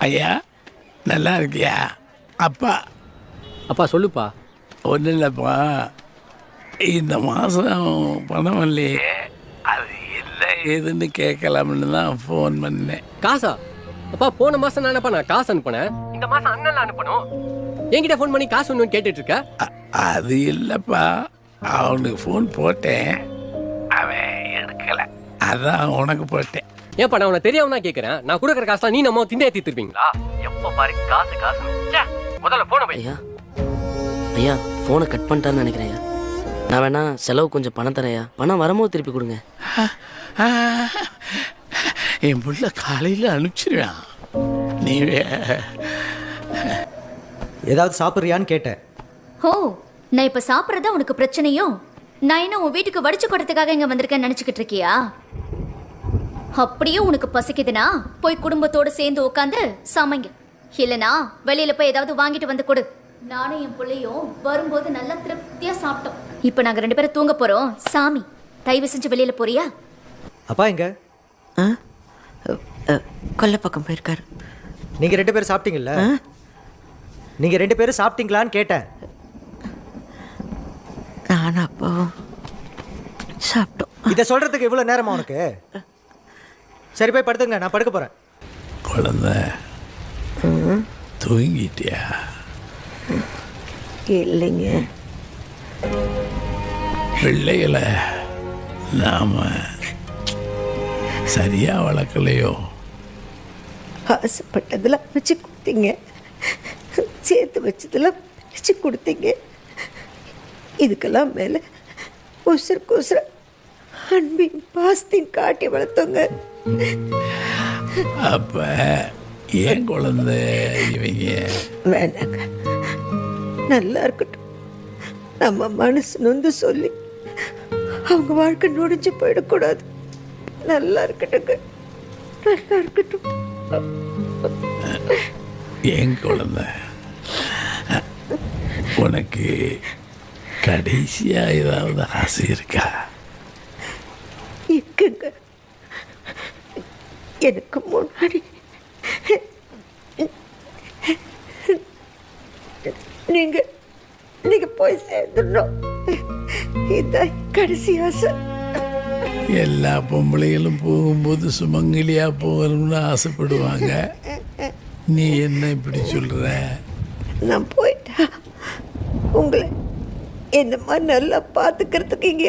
ஐயா நல்லா இருக்கியா? அப்பா அப்பா சொல்லுப்பா. ஒன்றும் இல்லைப்பா, இந்த மாதம் பணம் இல்லையே, அது இல்லை ஏதுன்னு கேட்கலாம்னு தான் ஃபோன் பண்ணேன். காசா? அப்பா போன மாசம் தானப்பா நான் காசு அனுப்புனேன். இந்த மாசம் அண்ணன் அனுப்பணும். என்கிட்ட ஃபோன் பண்ணி காசு ஒன்று கேட்டுட்டு இருக்க. அது இல்லைப்பா, அவனுக்கு ஃபோன் போட்டேன், அவன் எடுக்கலை, அதான் உனக்கு போட்டேன். ஏன்ப்பா நான் உன தெரியாம தான் கேட்கறேன். நான் கொடுக்குற காசுலாம் நீ நம்ம திண்டே தீர்த்துருப்பீங்களா? எப்ப பாரு காசு காசு. முதல்ல போன போய். ஐயா ஐயா ஃபோனை கட் பண்ணிட்டான்னு நினைக்கிறேன் ஐயா. நான் வேணா செலவு கொஞ்சம் பணம் தரேன் ஐயா. பணம் வரும்போது திருப்பி கொடுங்க. என் புள்ள காலையில் அனுப்பிச்சிருவேன். நீ ஏதாவது சாப்பிட்றியான்னு கேட்டேன். ஓ, நான் இப்ப சாப்பிட்றதா உனக்கு பிரச்சனையோ? நான் என்ன உன் வீட்டுக்கு வடிச்சு கொடுத்ததுக்காக இங்க வந்திருக்கேன்னு நினைச்சுக்கிட்டு இருக்கியா? அப்படியே உனக்கு பசிக்குதுன்னா போய் குடும்பத்தோடு சேர்ந்து உட்காந்து சமைங்க, இல்லைனா வெளியில போய் ஏதாவது வாங்கிட்டு வந்து கொடு. நானும் என் பிள்ளையும் வரும்போது நல்லா திருப்தியா சாப்பிட்டோம். இப்ப நாங்க 2 பேரும் தூங்க போறோம். சாமி, தயவு செஞ்சு வெளியில போறியா? அப்பா எங்க? கொல்லை பக்கம் போயிருக்காரு. நீங்கள் 2 பேரும் சாப்பிட்டீங்கல்ல? நீங்கள் 2 பேரும் சாப்பிட்டீங்களான்னு கேட்டேன். நானும் அப்பாவும் சாப்பிட்டோம். இதை சொல்கிறதுக்கு இவ்வளோ நேரமா உனக்கு? சரி போய் படுத்துங்க, நான் படுக்க போகிறேன். குழந்த தூங்கிட்டியா? இல்லைங்க. பிள்ளைகளை நாம சரியா வளர்க்கலையோ? ஆசைப்பட்டதில் வச்சு கொடுத்தீங்க, சேர்த்து வச்சதில் வச்சு கொடுத்தீங்க. இதுக்கெல்லாம் மேலே உசுருக்கு உசுர அன்பின் பாசத்தையும் காட்டி வளர்த்தோங்க. அப்ப ஏன் குழந்தை இவங்க? வேண்டாங்க, நல்லா இருக்கட்டும். நம்ம மனசு நொந்து சொல்லி அவங்க வாழ்க்கை நொடிஞ்சு போயிடக்கூடாது. நல்லா இருக்கட்டுங்க, நல்லா இருக்கட்டும். ஏன் குழந்தை, உனக்கு கடைசியா ஏதாவது ஆசை இருக்கா? இருக்குங்க. எனக்கு முன்னாடி நீங்க போய் சேர்ந்துடணும். இதுதான் கடைசி ஆசை. எல்லா பொம்பளைகளும் போகும்போது சுமங்கலியா போகணும்னு ஆசைப்படுவாங்க. நீ என்ன இப்படி சொல்ற? நான் போயிட்டா உங்களை இந்த மாதிரி நல்லா பார்த்துக்கிறதுக்கு இங்கே